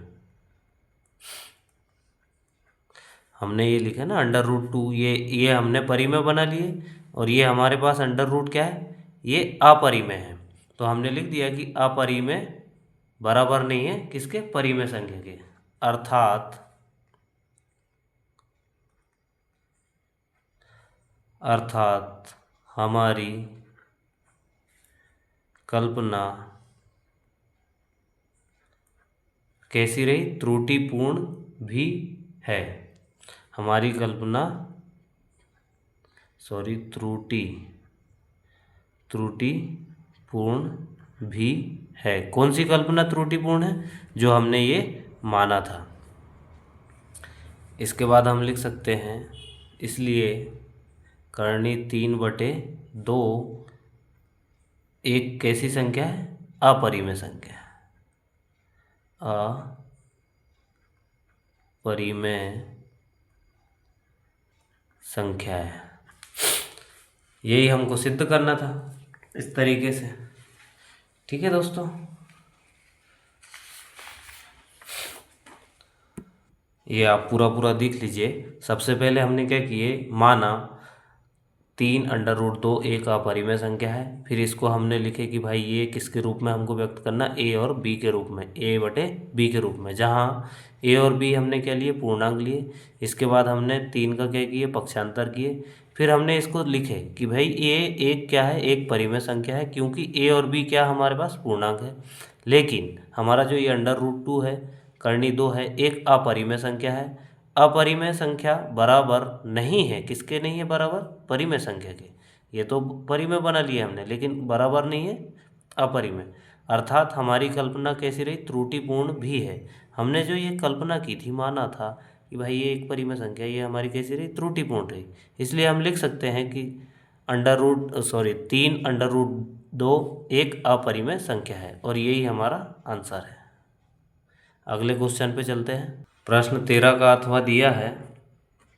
हमने ये लिखा ना √2, ये हमने परिमेय बना लिए, और ये हमारे पास √ क्या है, ये अपरिमेय है। तो हमने लिख दिया कि अपरिमेय बराबर नहीं है किसके? परिमेय संख्या के। अर्थात हमारी कल्पना कैसी रही? त्रुटिपूर्ण भी है। हमारी कल्पना त्रुटिपूर्ण भी है। कौन सी कल्पना त्रुटिपूर्ण है? जो हमने ये माना था। इसके बाद हम लिख सकते हैं, इसलिए करनी 3/2 एक कैसी संख्या है? अपरिमेय संख्या है। अपरिमेय संख्या है। यही हमको सिद्ध करना था इस तरीके से। ठीक है दोस्तों, ये आप पूरा देख लीजिए। सबसे पहले हमने क्या किए, माना 3√2 एक अपरिमेय संख्या है। फिर इसको हमने लिखे कि भाई ये किसके रूप में हमको व्यक्त करना? A और B के रूप में, A/B के रूप में, जहाँ A और B हमने क्या लिए? पूर्णांक लिए। इसके बाद हमने 3 का क्या किए? पक्षांतर किए। फिर हमने इसको लिखे कि भाई ये एक क्या है? एक परिमेय संख्या है, क्योंकि A और B क्या हमारे पास? पूर्णांक है। लेकिन हमारा जो ये √2 है, करनी 2 है, एक अपरिमेय संख्या है। अपरिमेय संख्या बराबर नहीं है। किसके नहीं है बराबर? परिमेय संख्या के। ये तो परिमेय बना लिया हमने, लेकिन बराबर नहीं है अपरिमेय। अर्थात हमारी कल्पना कैसी रही? त्रुटिपूर्ण भी है। हमने जो ये कल्पना की थी, माना था कि भाई ये एक परिमेय संख्या, ये हमारी कैसी रही? त्रुटिपूर्ण रही। इसलिए हम लिख सकते हैं कि 3√2 एक अपरिमेय संख्या है, और यही हमारा आंसर है। अगले क्वेश्चन पे चलते हैं। प्रश्न 13 का अथवा दिया है।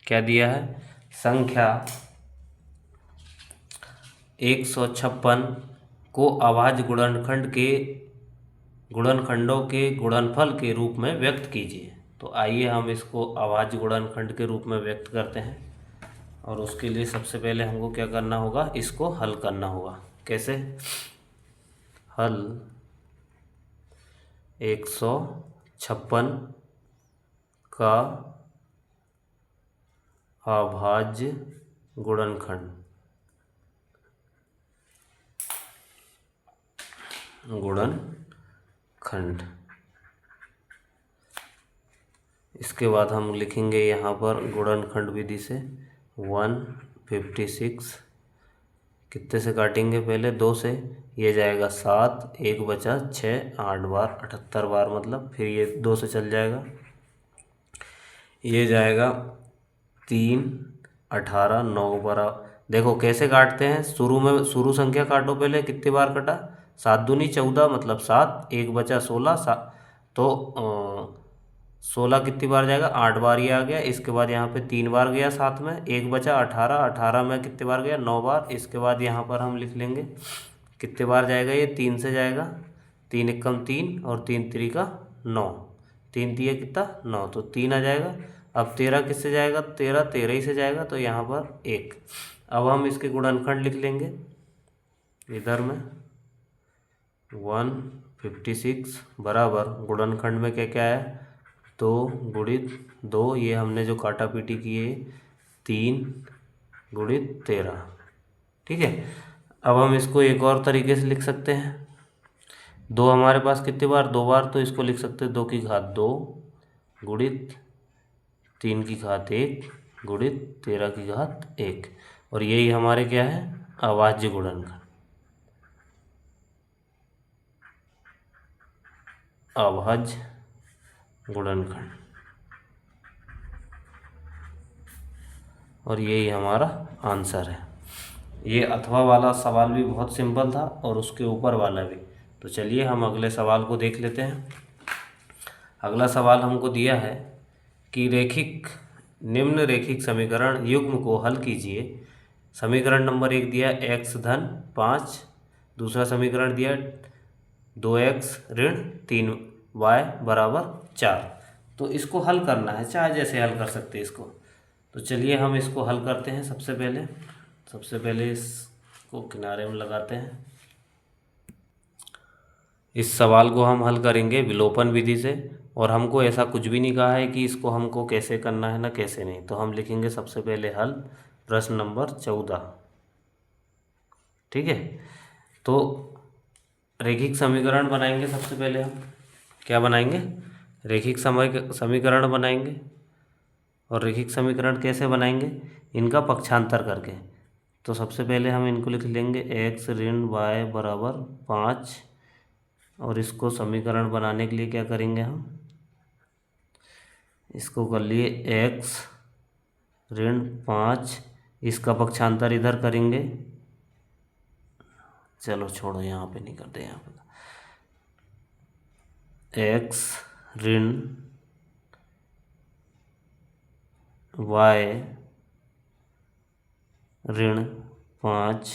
क्या दिया है? संख्या 156 को अभाज्य गुणनखंडों के गुणनफल के रूप में व्यक्त कीजिए। तो आइए हम इसको अभाज्य गुणनखंड के रूप में व्यक्त करते हैं। और उसके लिए सबसे पहले हमको क्या करना होगा? इसको हल करना होगा। कैसे? हल 156 का अभाज्य गुणनखंड इसके बाद हम लिखेंगे यहाँ पर गुणनखंड विधि से 156 कितने से काटेंगे? पहले 2 से, ये जाएगा 7, 1 बचा 6, 8 बार 78 बार मतलब, फिर ये 2 से चल जाएगा, ये जाएगा 3, 18, 9 बार। देखो कैसे काटते हैं, शुरू संख्या काटो पहले। कितनी बार कटा? 7 दूनी 14 मतलब 7, 1 बचा 16, तो 16 कितनी बार जाएगा? 8 बार ये आ गया। इसके बाद यहाँ पे 3 बार गया साथ में, 1 बचा 18, 18 में कितनी बार गया? 9 बार। इसके बाद यहाँ पर हम लिख लेंगे कितने बार जाएगा? ये 3 से जाएगा, 3 एकम 3 और 3 तिरी का 9, 3 तिया कितना 9, तो 3 आ जाएगा। अब 13 किससे जाएगा, 13 ही से जाएगा, तो यहाँ पर 1। अब हम इसके गुणनखंड लिख लेंगे इधर में 156 बराबर गुणनखंड में क्या क्या है 2 गुणित 2, ये हमने जो काटा पीटी की है 3 गुणित 13। ठीक है, अब हम इसको एक और तरीके से लिख सकते हैं। 2 हमारे पास कितनी बार 2 बार, तो इसको लिख सकते हैं 2 की घात 2 गुणित 3 की घात 1 गुणित 13 की घात 1, और यही हमारे क्या है अभाज्य गुणनखंड। अभाज्य गुणनखंड, और यही हमारा आंसर है। ये अथवा वाला सवाल भी बहुत सिंपल था और उसके ऊपर वाला भी। तो चलिए हम अगले सवाल को देख लेते हैं। अगला सवाल हमको दिया है कि निम्न रेखिक समीकरण युग्म को हल कीजिए। समीकरण नंबर 1 दिया x धन 5, दूसरा समीकरण दिया 2x ऋण 3y बराबर 4। तो इसको हल करना है, चाहे जैसे हल कर सकते हैं इसको। तो चलिए हम इसको हल करते हैं। सबसे पहले इसको किनारे में लगाते हैं। इस सवाल को हम हल करेंगे विलोपन विधि से, और हमको ऐसा कुछ भी नहीं कहा है कि इसको हमको कैसे करना है ना कैसे नहीं। तो हम लिखेंगे सबसे पहले हल प्रश्न नंबर 14। ठीक है, तो रैखिक समीकरण बनाएंगे। सबसे पहले हम क्या बनाएंगे, रैखिक समीकरण बनाएंगे। और रैखिक समीकरण कैसे बनाएंगे, इनका पक्षांतर करके। तो सबसे पहले हम इनको लिख लेंगे x ऋण y बराबर 5, और इसको समीकरण बनाने के लिए क्या करेंगे हम, इसको कर लिए x ऋण 5, इसका पक्षांतर इधर करेंगे। चलो छोड़ो, यहाँ पे नहीं करते, यहाँ पे x ऋण y ऋण 5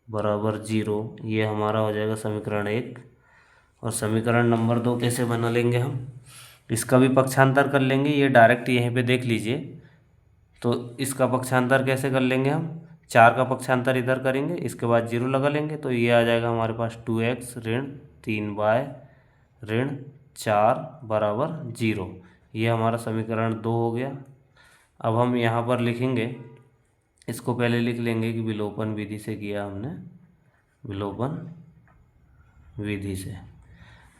बराबर 0, ये हमारा हो जाएगा समीकरण 1। और समीकरण नंबर 2 कैसे बना लेंगे हम, इसका भी पक्षांतर कर लेंगे। ये डायरेक्ट यहीं पे देख लीजिए। तो इसका पक्षांतर कैसे कर लेंगे हम, 4 का पक्षांतर इधर करेंगे, इसके बाद 0 लगा लेंगे। तो ये आ जाएगा हमारे पास 2x ऋण 3y ऋण 4 बराबर 0। ये हमारा समीकरण 2 हो गया। अब हम यहाँ पर लिखेंगे, इसको पहले लिख लेंगे कि विलोपन विधि से किया हमने, विलोपन विधि से।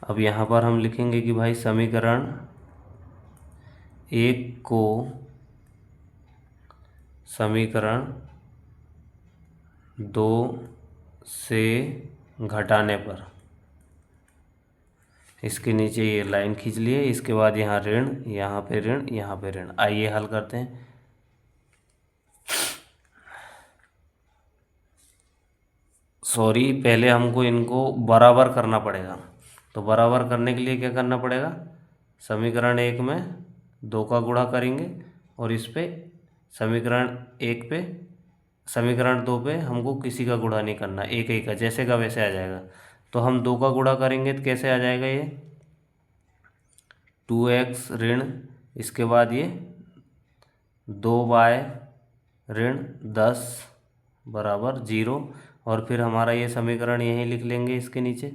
अब यहाँ पर हम लिखेंगे कि भाई समीकरण 1 को समीकरण 2 से घटाने पर, इसके नीचे ये लाइन खींच लिए, इसके बाद यहाँ ऋण, यहाँ पे ऋण, यहाँ पे ऋण। आइए हल करते हैं। पहले हमको इनको बराबर करना पड़ेगा। तो बराबर करने के लिए क्या करना पड़ेगा, समीकरण 1 में 2 का गुणा करेंगे, और इस पे समीकरण 1 पे समीकरण 2 पे हमको किसी का गुणा नहीं करना, एक ही का, जैसे का वैसे आ जाएगा। तो हम 2 का गुणा करेंगे तो कैसे आ जाएगा, ये 2x ऋण, इसके बाद ये 2y ऋण 10 बराबर 0, और फिर हमारा ये समीकरण यहीं लिख लेंगे इसके नीचे,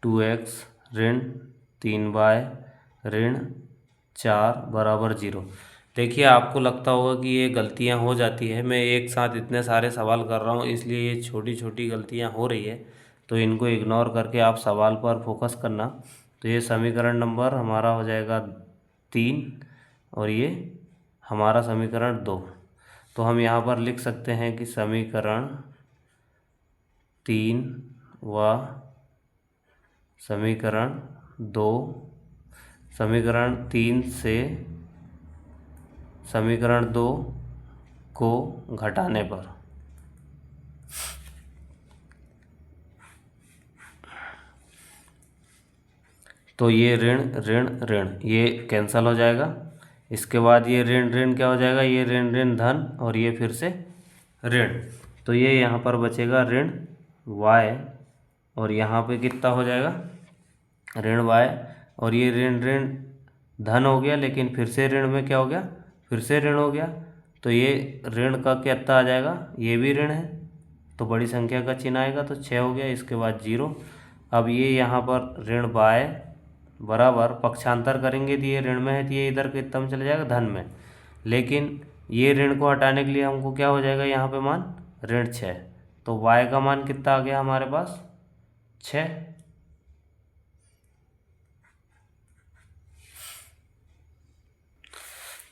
2x ऋण 3y ऋण 4 बराबर 0। देखिए आपको लगता होगा कि ये गलतियां हो जाती है, मैं एक साथ इतने सारे सवाल कर रहा हूँ इसलिए ये छोटी छोटी गलतियां हो रही है। तो इनको इग्नोर करके आप सवाल पर फोकस करना। तो ये समीकरण नंबर हमारा हो जाएगा 3, और ये हमारा समीकरण 2। तो हम यहाँ पर लिख सकते हैं कि समीकरण 3 व समीकरण 2, समीकरण 3 से समीकरण 2 को घटाने पर तो ये ऋण ऋण ऋण ये कैंसिल हो जाएगा। इसके बाद ये ऋण ऋण क्या हो जाएगा, ये ऋण ऋण धन, और ये फिर से ऋण। तो ये यहाँ पर बचेगा ऋण y, और यहाँ पे कितना हो जाएगा ऋण वाई, और ये ऋण ऋण धन हो गया, लेकिन फिर से ऋण में क्या हो गया, फिर से ऋण हो गया, तो ये ऋण का कितना आ जाएगा, ये भी ऋण है, तो बड़ी संख्या का चिन्ह आएगा, तो 6 हो गया, इसके बाद 0। अब ये यहाँ पर ऋण बाय बराबर पक्षांतर करेंगे, तो ये ऋण में है, तो ये इधर कितना में चला जाएगा, धन में, लेकिन ये ऋण को हटाने के लिए हमको क्या हो जाएगा, यहाँ पे मान ऋण 6, तो y का मान कितना आ गया हमारे पास, 6।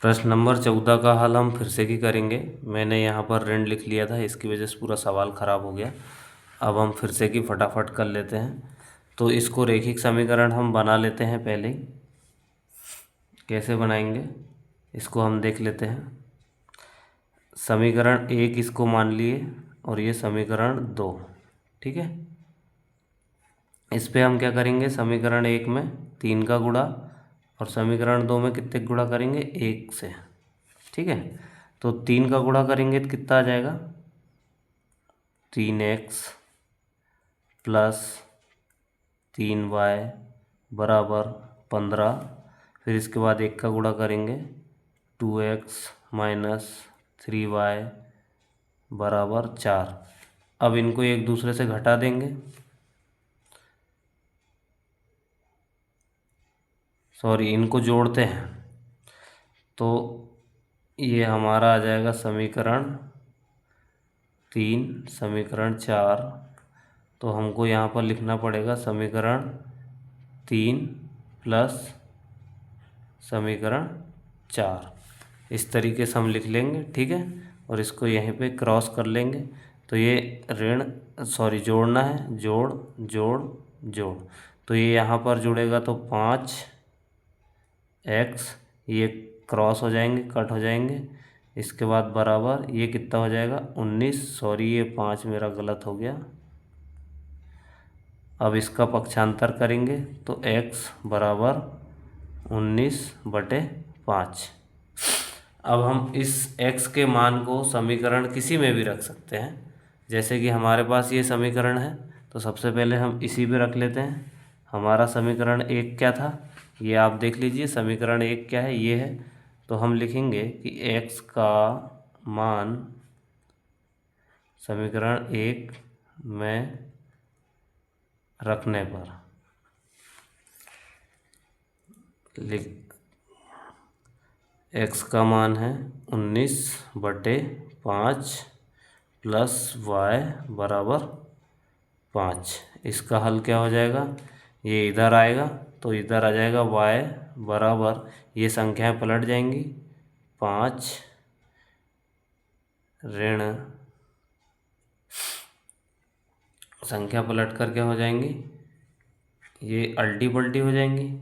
प्रश्न नंबर 14 का हल हम फिर से ही करेंगे। मैंने यहाँ पर ऋण लिख लिया था, इसकी वजह से पूरा सवाल खराब हो गया। अब हम फिर से की फटाफट कर लेते हैं। तो इसको रैखिक समीकरण हम बना लेते हैं पहले ही। कैसे बनाएंगे इसको हम देख लेते हैं। समीकरण 1 इसको मान लिए, और ये समीकरण 2, ठीक है। इस पे हम क्या करेंगे, समीकरण 1 में 3 का गुणा, और समीकरण 2 में कितने गुणा करेंगे, 1 से, ठीक है। तो 3 का गुणा करेंगे तो कितना आ जाएगा, 3x प्लस 3y बराबर 15। फिर इसके बाद 1 का गुणा करेंगे, 2x माइनस 3y बराबर 4। अब इनको एक दूसरे से घटा देंगे, सॉरी इनको जोड़ते हैं, तो ये हमारा आ जाएगा समीकरण 3, समीकरण 4। तो हमको यहाँ पर लिखना पड़ेगा समीकरण 3 प्लस समीकरण 4, इस तरीके से हम लिख लेंगे, ठीक है। और इसको यहीं पे क्रॉस कर लेंगे, तो ये ऋण सॉरी जोड़ना है, जोड़ जोड़ जोड़, तो ये यहाँ पर जुड़ेगा तो 5x, ये क्रॉस हो जाएंगे, कट हो जाएंगे, इसके बाद बराबर ये कितना हो जाएगा, 19, सॉरी ये 5 मेरा गलत हो गया। अब इसका पक्षांतर करेंगे तो x बराबर 19/5। अब हम इस x के मान को समीकरण किसी में भी रख सकते हैं। जैसे कि हमारे पास ये समीकरण है, तो सबसे पहले हम इसी पे रख लेते हैं। हमारा समीकरण 1 क्या था, ये आप देख लीजिए, समीकरण 1 क्या है, ये है। तो हम लिखेंगे कि x का मान समीकरण 1 में रखने पर x का मान है 19/5 प्लस y बराबर 5। इसका हल क्या हो जाएगा, ये इधर आएगा, तो इधर आ जाएगा y बराबर, ये संख्याएं पलट जाएंगी, 5 ऋण संख्या पलट कर क्या हो जाएंगी, ये अल्टी पल्टी हो जाएंगी।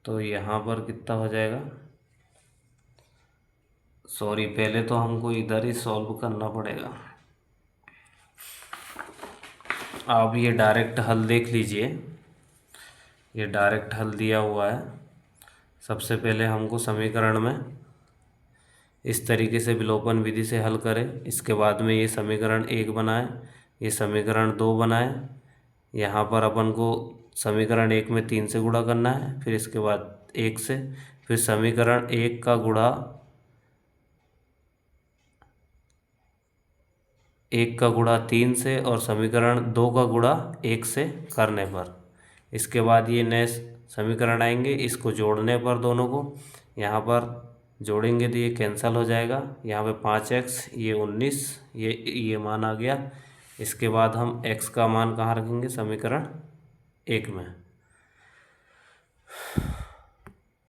तो यहाँ पर कितना हो जाएगा, सॉरी पहले तो हमको इधर ही सॉल्व करना पड़ेगा। आप ये डायरेक्ट हल देख लीजिए, ये डायरेक्ट हल दिया हुआ है। सबसे पहले हमको समीकरण में इस तरीके से विलोपन विधि से हल करें, इसके बाद में ये समीकरण 1 बनाए, ये समीकरण 2 बनाए। यहाँ पर अपन को समीकरण 1 में 3 से गुणा करना है, फिर इसके बाद 1 से, फिर समीकरण 1 का गुणा 1 का गुणा 3 से, और समीकरण 2 का गुणा 1 से करने पर, इसके बाद ये नए समीकरण आएंगे, इसको जोड़ने पर दोनों को यहाँ पर जोड़ेंगे तो ये कैंसिल हो जाएगा। यहाँ पे 5x, ये 19, ये मान आ गया। इसके बाद हम x का मान कहाँ रखेंगे, समीकरण 1 में।